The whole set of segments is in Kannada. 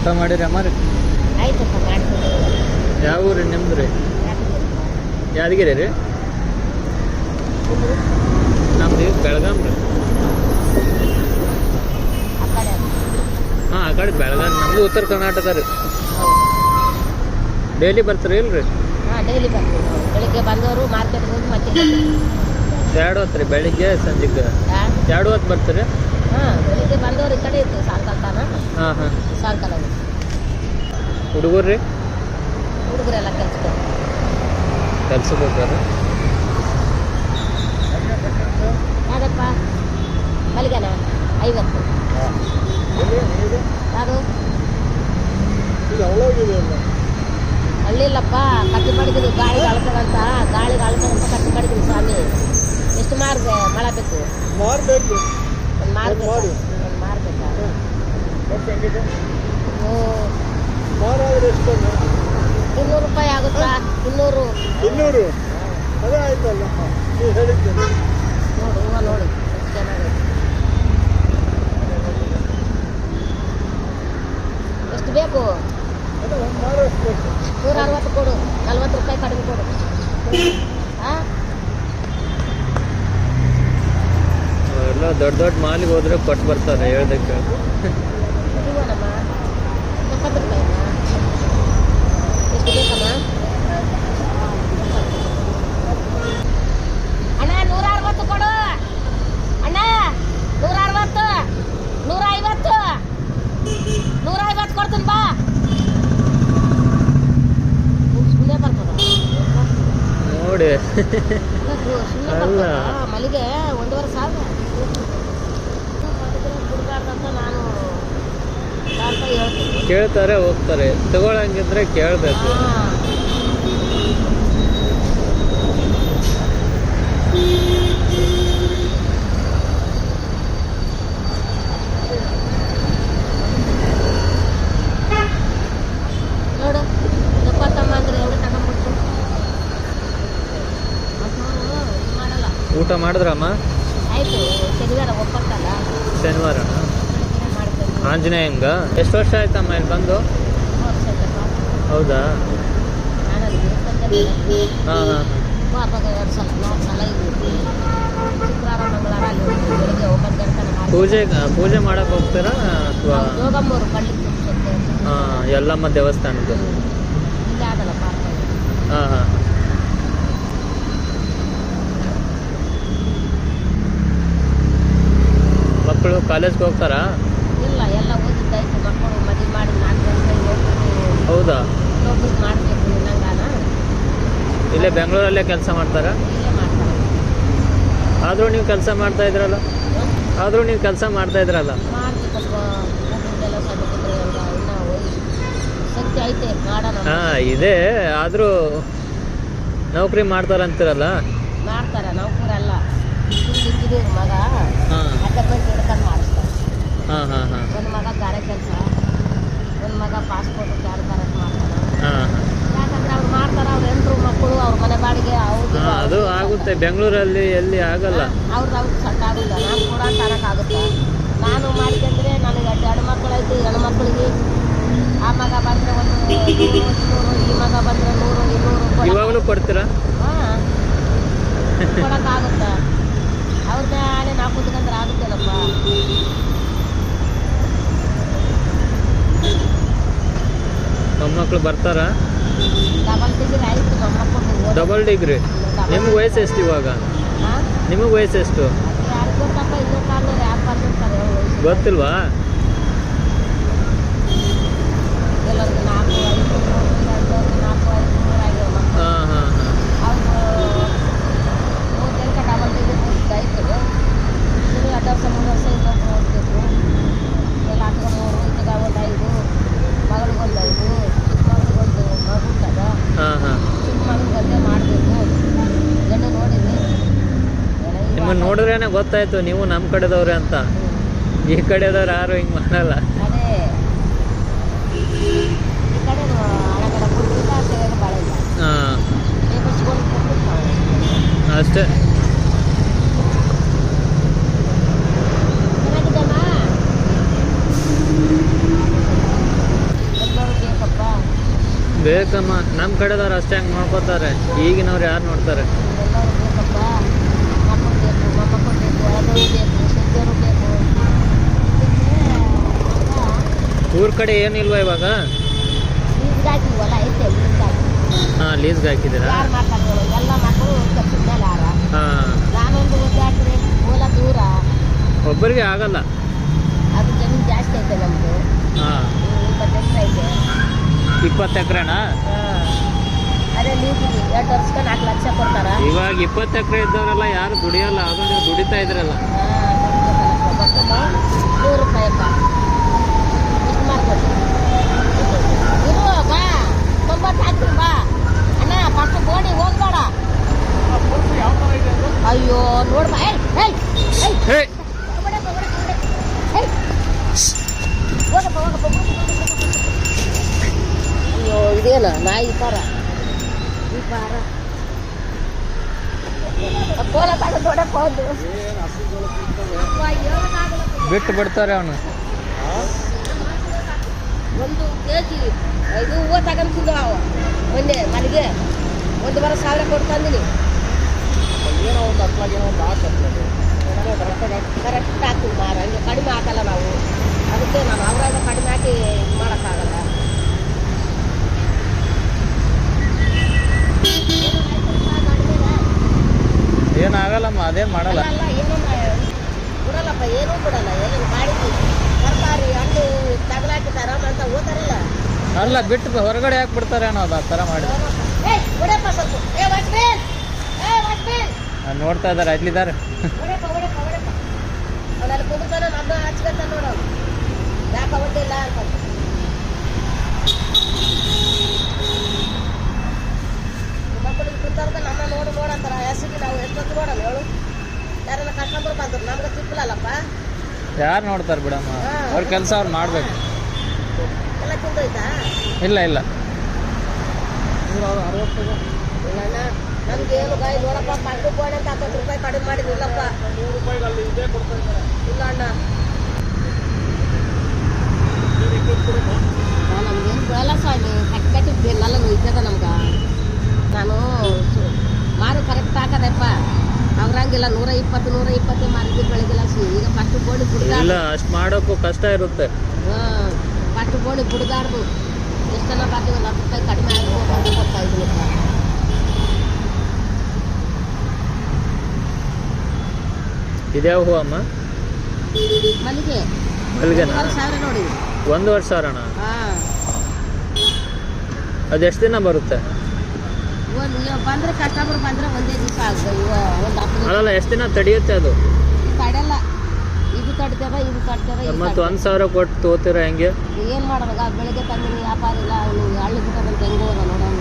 ಊಟ ಮಾಡಿರಿ ಅಮ್ಮಾರಿ? ಆಯ್ತಪ್ಪ ಮಾಡ್ತೀನಿ. ಯಾವ ಊರಿ ನಿಮ್ದು ರೀ? ಯಾದಗಿರಿ ರೀ? ನಮ್ದು ಬೆಳಗಾಂ ರೀ. ಆ ಕಡೆ ಹಾಂ ಆ ಕಡೆ ಬೆಳಗಾಂ. ನಮ್ಮದು ಉತ್ತರ ಕರ್ನಾಟಕ ರೀ. ಡೈಲಿ ಬರ್ತೀರಿ ಇಲ್ರಿ? ಹಾಂ ಡೈಲಿ ಬರ್ತೀವಿ ನಾವು. ಬೆಳಿಗ್ಗೆ ಬಂದವರು ಮಾರ್ಕೆಟ್ಗೆ ಹೋಗಿ ಮತ್ತೆ ಎರಡು ಹೊತ್ತು ರೀ, ಬೆಳಿಗ್ಗೆ ಸಂಜೆಗೆ ಎರಡು ಹೊತ್ತು ಬರ್ತೀರಿ? ಹಾಂ ಬೆಳಿಗ್ಗೆ ಬಂದವರು ಈ ಕಡೆ ಇರ್ತೀವಿ ಸಾಯಂಕಾಲ ತನ. ಹಾಂ ಹಾಂ. ಸಾಯಂಕಾಲ ಹುಡುಗರು ರೀ? ಹುಡುಗರೆಲ್ಲ ಕೆಲ್ಸಕ್ಕೆ ಹೋಗ್ತಾರೆ. ಯಾವ್ದಪ್ಪ ಮಲ್ಲಿಗೆನಾ 50? ಯಾವುದು ಹಳ್ಳಿಲ್ಲಪ್ಪ, ಕಟ್ಟಿ ಮಾಡಿದ್ದೀನಿ. ಗಾಳಿಗೆ ಅಳ್ತದಂತ ಕಟ್ಟಿ ಮಾಡಿದ್ದೀನಿ ಸ್ವಾಮಿ. ಎಷ್ಟು ಮಾರ್ಗ ಮಳೆ ಬೇಕು? ಒಂದು ಮಾರ್ಬೇಕಾ? ₹200 ಆಗುತ್ತಾ? 200. ಅದೇ ಆಯ್ತಲ್ಲ ನೋಡು ಹೂವು ನೋಡಿ ಎಷ್ಟು ಚೆನ್ನಾಗಿದೆ. ಎಷ್ಟು ಬೇಕು? 160 ಕೊಡು, ₹40 ಕಡಿಮೆ ಕೊಡು. ಹಾಂ ಎಲ್ಲ ದೊಡ್ಡ ದೊಡ್ಡ ಮಾಲಿಗೆ ಹೋದ್ರೆ ಕೊಟ್ಟು ಬರ್ತಾರೆ ಹೇಳ್ದಕ್ಕೆ. ಇರುವನಮ್ಮ ₹70. ಎಷ್ಟು ಬೇಕಮ್ಮ? ಅಣ್ಣ 160 ಕೊಡು ಅಣ್ಣ. 160, 150, 150 ಕೊಡ್ತೀನಿ ಬಾ. ಸುಮ್ಮನೆ ಬರ್ತದ ನೋಡಿ. ಅಲ್ಲ ಮಲ್ಲಿಗೆ 1,500 ಬಿಡಬಾರ್ದಂತ ನಾನು ಹೇಳ್ತೀನಿ. ಕೇಳ್ತಾರೆ ಹೋಗ್ತಾರೆ, ತಗೊಳಂಗಿದ್ರೆ ಕೇಳಬೇಕು. ನೋಡು 70 ಅಂದ್ರೆ ಹೆಂಗೆ ತಗೊಂಡ್ಬಿಟ್ಟು ಮಾಡಲ್ಲ. ಊಟ ಮಾಡಿದ್ರಮ್ಮ? ಆಯ್ತು, ಶನಿವಾರ ಒಪ್ಪತ್ತಲ್ಲ. ಶನಿವಾರ ಆಂಜನೇಯಂಗ. ಎಷ್ಟು ವರ್ಷ ಆಯ್ತಮ್ಮ ಇಲ್ಲಿ ಬಂದು? ಹೌದಾ? ಹಾಂ ಹಾಂ. ವಾರದಾಗ 2 ಸಲ 4 ಸಲ ಇಲ್ಲಿ ಶುಕ್ರವಾರ ಮಂಗಳವಾರ ಅಲ್ಲಿ ಬೆಳಿಗ್ಗೆ 9 ಗಂಟೆ ಪೂಜೆ ಮಾಡಕ್ಕೆ ಹೋಗ್ತೀರಾ ಅಥವಾ? ಯೋಗಮ್ಮವರು ಪಳ್ಳಿ ತುಂಬಿಸುತ್ತೆ. ಹಾಂ, ಯಲ್ಲಮ್ಮ ದೇವಸ್ಥಾನದ್ದು. ಇಲ್ಲೇ ಆಗಲ್ಲ ಪಾರ್ಕ್. ಹಾಂ ಹಾಂ. ಮಕ್ಕಳು ಕಾಲೇಜ್ಗೆ ಹೋಗ್ತಾರಾ? ಇಲ್ಲ, ಎಲ್ಲ ಓದಿದ್ದಾಯ್ತು. ಮಕ್ಕಳು ಮದುವೆ ಮಾಡಿ 4 ವರ್ಷ ಹೋಗ್ಬೇಕು. ಹೌದಾ? ಹೋಗ್ಬೇಕು ಮಾಡಬೇಕು ನಿನ್ನಂಗಾನ. ಇಲ್ಲೇ ಬೆಂಗಳೂರಲ್ಲೇ ಕೆಲಸ ಮಾಡ್ತಾರಾ? ಇಲ್ಲೇ ಮಾಡ್ತಾರೆ. ಆದರೂ ನೀವು ಕೆಲಸ ಮಾಡ್ತಾ ಇದ್ರಲ್ಲ? ಮಾಡ್ಬೇಕಪ್ಪ. ಒಬ್ಬರಿಗೆಲ್ಲ ಸಣ್ಣದಿದ್ರೆ ಎಲ್ಲ ಇನ್ನೂ ಶಕ್ತಿ ಐತೆ ಮಾಡೋಣ. ಹಾಂ ಇದೆ, ಆದರೂ ನೌಕರಿ ಮಾಡ್ತಾರಂತೀರಲ್ಲ? ಮಾಡ್ತಾರೆ, ನೌಕರಲ್ಲ. ಇಂಜಿನಿಯರ್ ಮಗ ಹಾಂ ಅಡ್ಡಬಂದು ಹಿಡ್ಕೊಂಡು ಮಾಡಿಸ್ತಾರೆ. ಹಾಂ ಹಾಂ ಹಾಂ. ಒಂದು ಮಗ ಗಾರೆ ಕೆಲಸ, ಒಂದು ಮಗ ಪಾಸ್ಪೋರ್ಟ್ ಕ್ಯಾರ್ ಬರಕ್ಕೆ ಮಾಡ್ತಾನೆ. ಹಾಂ ಹಾಂ. ಯಾಕಂದ್ರೆ ಅವ್ರು ಮಾಡ್ತಾರೆ, ಅವ್ರ ಹೆಂಡ್ರು ಮಕ್ಕಳು, ಅವ್ರ ಮನೆ ಬಾಡಿಗೆ ಅವ್ರಿಗೆ. ಹಾಂ, ಅದು ಆಗುತ್ತೆ. ಬೆಂಗಳೂರಲ್ಲಿ ಎಲ್ಲಿ ಆಗಲ್ಲ. ಅವ್ರದ್ದು ಸಣ್ಣ ಆಗುಲ್ಲ. ನಾನು ಕೂಡ ತರೋಕ್ಕಾಗುತ್ತೆ. ನಾನು ಮಾಡ್ಕೊಂಡ್ರೆ ನನಗೆ 2 ಮಕ್ಕಳಾಯ್ತು. ಹೆಣ್ಮಕ್ಳಿಗೆ ಆ ಮಗ ಬಂದರೆ ಒಂದು 100, 200, ಈ ಮಗ ಬಂದರೆ 100, 200 ಇವಾಗಲೂ ಕೊಡ್ತೀರಾ? ಹಾಂ ಕೊಡೋಕ್ಕಾಗುತ್ತೆ. ಅವ್ರ ಮೇಲೆ ನಾವು ಕುತ್ಕೊಂಡ್ರೆ ಆಗುತ್ತೇನಪ್ಪ. ಮೊಮ್ಮಕ್ಕಳು ಬರ್ತಾರಾ? ಡಬಲ್ ಡಿಗ್ರಿ ಆಯಿತು ಮೊಮ್ಮಕ್ಕಳು. Double degree. ನಿಮ್ಗೆ ವಯಸ್ಸು ಎಷ್ಟು ಇವಾಗ? ಹಾಂ ನಿಮಗೆ ವಯಸ್ಸು ಎಷ್ಟು? ಯಾರು ಗೊತ್ತಪ್ಪ, ಇನ್ನೂ ಕಾಲದಲ್ಲಿ ಯಾರು ಬಂದಿರ್ತಾರೆ ಗೊತ್ತಿಲ್ವಾ? ಎಲ್ಲರಿಗೂ 4, 5, 4, 5, 3 ಆಗಿರೋ ಮಕ್ಕಳು. ಹಾಂ ಹಾಂ ಹಾಂ. ಅವರು 3 ಜನಕ್ಕೆ ಡಬಲ್ ಡಿಗ್ರಿ ಮುಗಿದಾಯ್ತು. ಇನ್ನು 2 ವರ್ಷ 3 ವರ್ಷ ಇನ್ನೊಂದು ಓದಬೇಕು. ಎಲ್ಲ ಹತ್ಕೊಂಡು 3 ಇದಕ್ಕೆ ಒಂದು 5, ಮಗಳಿಗೊಂದು 5, ಚಿಕ್ಕ ಮಗಳಿಗೊಂದು ಮಗುಂಟದ. ಹಾಂ ಹಾಂ. ಚಿಕ್ಕ ಮಗನಿಗೆ ಮಾಡಬೇಕು. ಗಂಡು ನೋಡಿದ್ವಿ. ನಿಮ್ಮನ್ನು ನೋಡಿದ್ರೇನೆ ಗೊತ್ತಾಯ್ತು ನೀವು ನಮ್ಮ ಕಡೆದವ್ರೆ ಅಂತ. ಈ ಕಡೆದವ್ರು ಯಾರು ಹಿಂಗೆ ಮಾಡಲ್ಲ. ಅದೇ ಈ ಕಡೆ ಹಣಗಡೆ ಕೊಟ್ಟಿಲ್ಲ, ತೆಗೆದು ಬಾಳೆ ಇಲ್ಲ. ಹಾಂ ನೇಮಿಸ್ಕೊಂಡು ಕೊಟ್ಟು ಅಷ್ಟೇ. ಚೆನ್ನಾಗಿದ್ದಮ್ಮ. ಬೇಕಮ್ಮ, ನಮ್ಮ ಕಡೆದವ್ರು ಅಷ್ಟೇ ಹಂಗೆ ನೋಡ್ಕೋತಾರೆ, ಈಗಿನವ್ರು ಯಾರು ನೋಡ್ತಾರೆ? ಎಲ್ಲರೂ ಬೇಕಪ್ಪ, ಮಕ್ಕಳು ಬೇಕು, ಮೊಮ್ಮಕ್ಕಳು ಬೇಕು, ಹಳದವರು ಬೇಕು, ಸಜ್ಜರು ಬೇಕು. ಊರ ಕಡೆ ಏನಿಲ್ವಾ ಇವಾಗ? ಲೀಸ್ಗೆ ಹಾಕಿಲ್ವಲ್ಲ, ಐತೆ ಲೀಸ್ಗೆ ಹಾಕಿ. ಹಾಂ, ಲೀಸ್ಗೆ ಹಾಕಿದ್ದೀರಾ? ಯಾರು ಮಾಡ್ತಾರೆ ಎಲ್ಲ ಮಕ್ಕಳು ಕೆಲಸದ ಮೇಲೆ ಆರ. ಹಾಂ, ನಾನೊಂದು ಒದ್ದಾಡ್ರೆ ಮೂಲ ದೂರ, ಒಬ್ಬರಿಗೆ ಆಗಲ್ಲ. ಅದು ಜಮೀನು ಜಾಸ್ತಿ ಐತೆ ನಮ್ಮದು. ಹಾಂ, 20 ಎಕರೆ ಐತೆ. 20 ಎಕರೆನಾ? ಅದೇ ಲೀಸಿಗೆ 2 ವರ್ಷಕ್ಕೆ 4 ಲಕ್ಷ ಕೊಡ್ತಾರ. ಇವಾಗ 20 ಎಕರೆ ಇದ್ದವರೆಲ್ಲ ಯಾರು ದುಡಿಯಲ್ಲ, ಅದು ನೀವು ದುಡಿತಾ ಇದ್ರಲ್ಲ. ಬಟ್ಟಲು 100 ರೂಪಾಯಪ್ಪ, ಇಷ್ಟು ಮಾಡ್ಕೊಡಿ. ಇರು ಬಾ, 90 ಹಾಕ್ತೀನಿ ಬಾ ಅಣ್ಣ. ಫಸ್ಟ್ ಗೋಣಿ ಹೋಗ್ಬೇಡ. ಅಯ್ಯೋ ನೋಡ್ಬಾ. ಹೇ, ಅಯ್ಯೋ ಇದೇನ ನಾಯಿ ಥರ ಈ ಪಾರ ಕೋಲ ತಗೊಂಡು ನೋಡಕ್ಕೆ ಹೋದ್ರು. ಬಿಟ್ಟು ಬಿಡ್ತಾರೆ ಅವನು. 1 kg ಇದು ಹೂವು ತಗೊಂತಿದ್ದ ಮೊನ್ನೆ ಮನೆಗೆ 1,500 ಕೊಟ್ಟು ತಂದಿನಿ. ಏನೋ ಒಂದು ಅತ್ಲಾಗೇನೋ ಒಂದು ಹಾಕತ್ತದು ಕರೆಕ್ಟ್ ಹಾಕ್ತೀವಿ ಮಾರ, ಹಂಗೆ ಕಡಿಮೆ ಹಾಕಲ್ಲ ನಾವು. ಅದಕ್ಕೆ ನಾವು ಅವ್ರಾಗ ಕಡಿಮೆ ಹಾಕಿ ಇದು ಮಾಡೋಕ್ಕಾಗಲ್ಲ. ಏನಾಗಲ್ಲಮ್ಮ, ಅದೇನು ಮಾಡಲ್ಲ. ಅಲ್ಲ ಏನೂ ಬಿಡಲ್ಲಪ್ಪ, ಏನೂ ಬಿಡಲ್ಲ. ಏನೇನು ಗಾಡಿ ತರಕಾರಿ ಹಣ್ಣು ತಗಲಾಕಿತಾರ ಅಂತ ಓದಾರಿಲ್ಲ. ಅಲ್ಲ, ಬಿಟ್ಟು ಹೊರಗಡೆ ಯಾಕೆ ಬಿಡ್ತಾರೆ ಅನ್ನೋದು ಆ ಥರ ಮಾಡಿ. ಬಿಡಪ್ಪ ಸ್ವಲ್ಪ. ವಾಚ್ಮೇನ್, ವಾಚ್ಮೇನ್ ನೋಡ್ತಾ ಇದ್ದಾರೆ, ಅಲ್ಲಿದ್ದಾರೆ. ಹೊಡೆಪ್ಪ ಅವನಲ್ಲಿ ಕುಂತಾನ, ನಮ್ಮ ಹಚ್ಕೊಂತ ನೋಡು ಯಾಕೆ ಹೊಡ್ಡಿಲ್ಲ ಅಂತ. ಮಕ್ಕಳಿಗೆ ಕುಂತವ್ರಿಗೆ ನಮ್ಮ ನೋಡಂತಾರ. ಹೆಸರಿಗೆ ನಾವು ಎಷ್ಟೊತ್ತು ನೋಡಲ್ಲ ಹೇಳು. ಯಾರನ್ನ ಕಸ್ಟಮರ್ ಬಂದ್ರು ನಮ್ಗೆ ತಿಪ್ಪಲಲ್ಲಪ್ಪ. ಯಾರು ನೋಡ್ತಾರೆ ಬಿಡಮ್ಮ, ಅವ್ರ ಕೆಲಸ ಅವ್ರು ಮಾಡ್ಬೇಕು. ಎಲ್ಲ ಕುಂತೋಯ್ತಾ? ಇಲ್ಲ ಇಲ್ಲ, 60 ಇಲ್ಲಣ್ಣ, ನಮ್ಗೆ ಏನು ಗಾಯಿ ನೋಡಪ್ಪ, ಪಂಡು ಗೋಡೆ ಅಂತ 50 ರೂಪಾಯಿ ಕಡಿಮೆ ಮಾಡಿದ್ದಿಲ್ಲಪ್ಪ. 100 ರೂಪಾಯಿಗೆ ಅಲ್ಲಿ ಇದೇ ಕೊಡ್ತಾ ಇದ್ದಾರೆ. ಇಲ್ಲ ಅಣ್ಣ, ನಮ್ಗೇನು ಬೇಡ ಸ್ವಾಮಿ, ಕಟ್ಟಿದ್ದೆಲ್ಲ ಇದ್ದದ ನಮ್ಗೆ. ನಾನು ಮಾರು ಕರೆಕ್ಟ್ ಹಾಕದಪ್ಪ, ಅವ್ರಂಗಿಲ್ಲ 120 120 ಮಾರಿದ್ದು ಬೆಳಗಿಲ್ಲ. ಈಗ ಪಟ್ಟು ಗೋಣಿ ಇಲ್ಲ ಬಿಡ್ದಾಡ್ದು. ಅಷ್ಟು ಮಾಡೋಕ್ಕೂ ಕಷ್ಟ ಇರುತ್ತೆ. ಪಟ್ಟು ಗೋಣಿ ಬಿಡ್ದಾಡ್ದು ಎಷ್ಟೆಲ್ಲ ಬರ್ತೀವಿ, ಒಂದು 10 ರೂಪಾಯಿ ಕಡಿಮೆ ಆಗ್ಬೋದು ಕೊಡ್ತಾ ಇದ್ದೀನಿ. ಇದ್ಯಾವ ಹೂ ಅಮ್ಮ? ಮಲ್ಲಿಗೆ ಮಲ್ಲಿಗೆನಾ? 1,000 ನೋಡಿ. 1,500ನ? ಹಾಂ, ಅದೆಷ್ಟು ದಿನ ಬರುತ್ತೆ? ಬಂದರೆ ಕಸ್ಟಮರ್ ಬಂದರೆ ಒಂದೇ ದಿವಸ ಆಗ್ತದೆ. ಒಂದು 10 ದಿವಸ ಅಲ್ಲ, ಎಷ್ಟು ದಿನ ತಡೆಯುತ್ತೆ ಅದು? ತಡೆಯಲ್ಲ. ಇದು ತಡ್ತೇವ, ಇದು ತಡ್ತೇವ. ಮತ್ತು 1,000 ಕೊಟ್ಟು ತೋತೀರ ಹೆಂಗೆ? ಏನು ಮಾಡೋದಾಗ ಬೆಳಗ್ಗೆ ತಂದಿನಿ, ವ್ಯಾಪಾರ ಇಲ್ಲ. ಅವನು ಹಳ್ಳಿ ಬಿಟ್ಟದಂತ ಹೆಂಗೆ ಹೋದ ನೋಡೋಣ.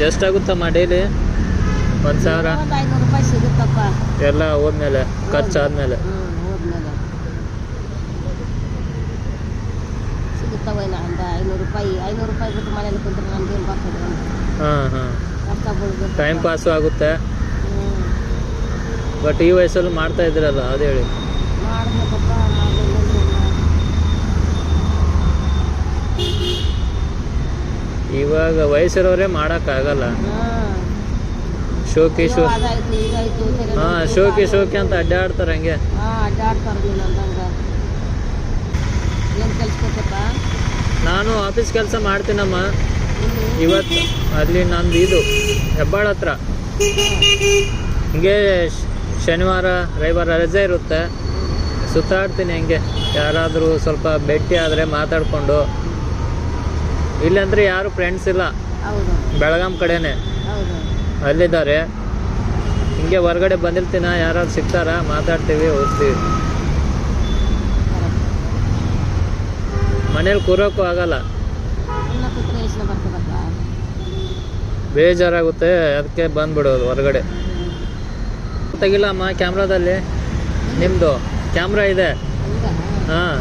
ಎಷ್ಟಾಗುತ್ತಮ್ಮ ಡೈಲಿ? 1,000? ಒಂದು 500 ರೂಪಾಯಿ ಸಿಗುತ್ತಪ್ಪ ಎಲ್ಲ ಹೋದ್ಮೇಲೆ, ಖರ್ಚಾದ್ಮೇಲೆ. ಹೋದ್ಮೇಲೆ ಸಿಗುತ್ತವ. ಒಂದು 500 ರೂಪಾಯಿ ಬಿಟ್ಟು ಮನೇಲಿ ಕುಂತ್ರೆ ನಮ್ಗೇನು ಬರ್ತದೆ? ಹಾಂ ಹಾಂ, ಕಷ್ಟ ಬೀಳ್ಬೇಕು. ಟೈಮ್ ಪಾಸು ಆಗುತ್ತೆ. ಬಟ್ ಈ ವಯಸ್ಸಲ್ಲೂ ಮಾಡ್ತಾ ಇದ್ದೀರಲ್ಲ, ಅದು ಹೇಳಿ. ಮಾಡ್ಬೇಕಪ್ಪ, ಇವಾಗ ವಯಸ್ಸಿರೋರೇ ಮಾಡೋಕ್ಕಾಗಲ್ಲ. ಶೋಕಿ ಅದಾಯ್ತು ಇದಾಯ್ತು. ಹಾಂ, ಶೋಕಿ ಅಂತ ಅಡ್ಡಾಡ್ತಾರೆ ಹಂಗೆ. ಅಡ್ಡಾಡ್ತಾರೆ. ನೀನು ಅಂದಂಗೆ ಏನು ಕೆಲಸ ಕೊಟ್ಟಪ್ಪ? ನಾನು ಆಫೀಸ್ ಕೆಲಸ ಮಾಡ್ತೀನಮ್ಮ. ಇವತ್ತು ಅಲ್ಲಿ ನಂದು ಇದು ಹೆಬ್ಬಾಳ ಹತ್ರ. ಹಿಂಗೆ ಶನಿವಾರ ರವಿವಾರ ರಜೆ ಇರುತ್ತೆ, ಸುತ್ತಾಡ್ತೀನಿ ಹಿಂಗೆ. ಯಾರಾದರೂ ಸ್ವಲ್ಪ ಭೇಟಿ ಆದರೆ ಮಾತಾಡಿಕೊಂಡು. ಇಲ್ಲಾಂದರೆ ಯಾರು ಫ್ರೆಂಡ್ಸ್ ಇಲ್ಲ. ಹೌದು, ಬೆಳಗಾಂ ಕಡೆನೇ ಹೌದು. ಅಲ್ಲಿದ್ದಾರೆ. ಹಿಂಗೆ ಹೊರಗಡೆ ಬಂದಿರ್ತೀನ, ಯಾರಾದ್ರು ಸಿಗ್ತಾರ, ಮಾತಾಡ್ತೀವಿ, ಹೋಗ್ತೀವಿ. ಮನೇಲಿ ಕೂರೋಕ್ಕೂ ಆಗಲ್ಲ, ಇನ್ನ ಕೂತ್ರೆ ಯೋಚನೆ ಬರ್ತದಪ್ಪ. ಬೇಜಾರಾಗುತ್ತೆ. ಅದಕ್ಕೆ ಬಂದ್ಬಿಡೋದು ಹೊರಗಡೆ. ತೆಗಿಲ್ಲ ಅಮ್ಮ ಕ್ಯಾಮ್ರಾದಲ್ಲಿ? ನಿಮ್ಮದು ಕ್ಯಾಮ್ರಾ ಇದೆ? ಹಂಗ ಹಾಂ,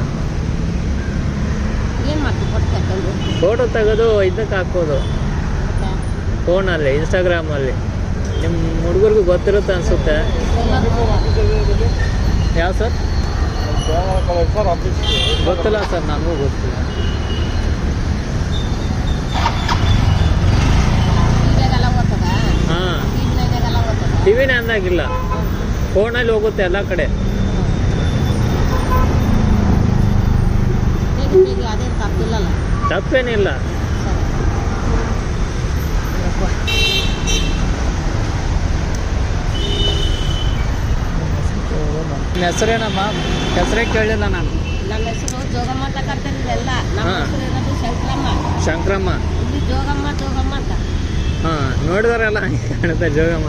ಏನು ಮಾಡ್ತೀವಿ? ಕೊಟ್ಟು ತಗೊಂಡು ಫೋಟೋ ತೆಗೆದು ಇದಕ್ಕೆ ಹಾಕೋದು ಫೋನಲ್ಲಿ, ಇನ್ಸ್ಟಾಗ್ರಾಮಲ್ಲಿ. ನಿಮ್ಮ ಹುಡುಗರಿಗೂ ಗೊತ್ತಿರುತ್ತೆ ಅನಿಸುತ್ತೆ. ಎಲ್ಲರೂ ಯಾವ ಸರ್? ಸರ್ ಆಫೀಸ್ ಗೊತ್ತಿಲ್ಲ ಸರ್, ನನಗೂ ಗೊತ್ತಿಲ್ಲ. ಟಿವಿಯಾಗೆಲ್ಲ ಓದ್ತದ, ಹಾಂ, ಟಿವಿನಾಗೆಲ್ಲ ಓದ್ತದ. ಟಿವಿನೇ ಅಂದಾಗಿಲ್ಲ, ಫೋನಲ್ಲಿ ಹೋಗುತ್ತೆ ಎಲ್ಲ ಕಡೆ. ಹೇಗೆ ಅದೇನು ತಪ್ಪಿಲ್ಲಲ್ಲ. ತಪ್ಪೇನಿಲ್ಲ. ನಿಮ್ಮ ಹೆಸರೇನಮ್ಮ? ಹೆಸರೇ ಕೇಳಿಲ್ಲ ನಾನು. ನನ್ನ ಹೆಸರು ಜೋಗಮ್ಮ ಅಂತ ಕರ್ತಾರೆ ಇಲ್ಲೆಲ್ಲ. ನಮ್ಮ ಹಾ. ಹೆಸರು ಇರೋದು ಶಂಕರಮ್ಮ. ಶಂಕರಮ್ಮ. ಇಲ್ಲಿ ಜೋಗಮ್ಮ ಜೋಗಮ್ಮ ಅಂತ. ಹಾಂ, ನೋಡಿದಾರಲ್ಲ ಕಾಣುತ್ತೆ ಜೋಗಮ್ಮ.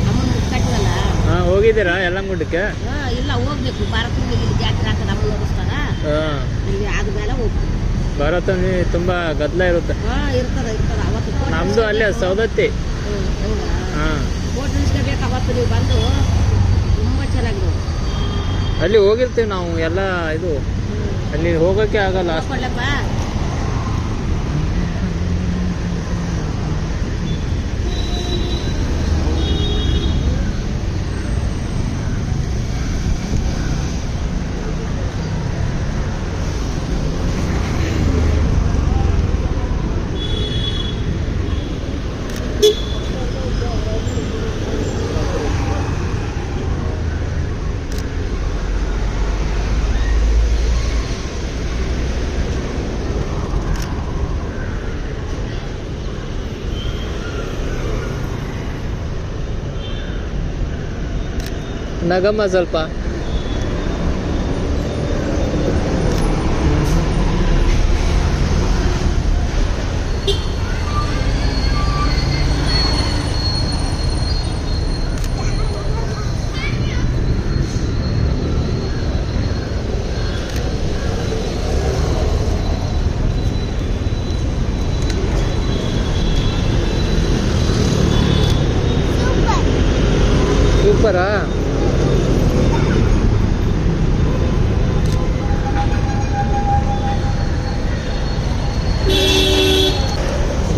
ಅಮ್ಮನ ಕಟ್ಟಿದಲ್ಲ. ಹಾಂ, ಹೋಗಿದ್ದೀರಾ ಯಲ್ಲಮ್ಮಗುಡ್ಡಕ್ಕೆ? ಹಾಂ, ಇಲ್ಲ ಹೋಗ್ಬೇಕು. ಭಾರತದಲ್ಲಿ ಇಲ್ಲಿ ಜಾತ್ರೆ ಆಗ್ತದೆ, ಅಮ್ಮ ನೋಡಿಸ್ತಾರ. ಹಾಂ, ಇಲ್ಲಿ ಆದ್ಮೇಲೆ ಹೋಗ್ತೀವಿ. ಭಾರತದಲ್ಲಿ ತುಂಬ ಗದ್ದಲ ಇರುತ್ತೆ. ಹಾಂ, ಇರ್ತದೆ ಅವತ್ತು. ನಮ್ಮದು ಅಲ್ಲೇ ಸೌದತ್ತಿ. ಹೌದಾ? ಹಾಂ, ಫೋಟೋ ಇಸ್ಕೋಬೇಕು ಅವತ್ತು ನೀವು ಬಂದು. ತುಂಬ ಚೆನ್ನಾಗಿದೆ. ಅಲ್ಲಿ ಹೋಗಿರ್ತೀವಿ ನಾವು ಎಲ್ಲ. ಇದು ಅಲ್ಲಿ ಹೋಗೋಕ್ಕೆ ಆಗಲ್ಲ ಅಷ್ಟು. ಕೊಳ್ಳಪ್ಪ. ನಗಮ್ಮ ಸ್ವಲ್ಪ. ಸೂಪರಾ?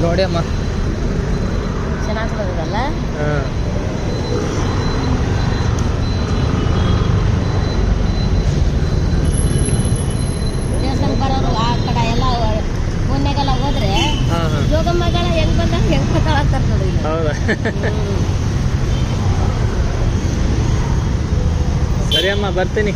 ನೋಡಿ ಅಮ್ಮ. ಚೆನ್ನಾಗಿರೋದಲ್ಲ. ಹಾಂ, ದೇವಸ್ಥಾನ ಬರೋರು ಆ ಕಡೆ ಎಲ್ಲ ಮೊನ್ನೆಗೆಲ್ಲ ಹೋದ್ರೆ ಹಾಂ, ಹಾಂ. ಜೋಗಮ್ಮಗಳ ಹೆಂಗ್ ಬಂದಾಳ ಅಂತಾರೆ ನೋಡಿ ಇಲ್ಲಿ. ಹೌದಾ? ಸರಿ ಅಮ್ಮ, ಬರ್ತೀನಿ.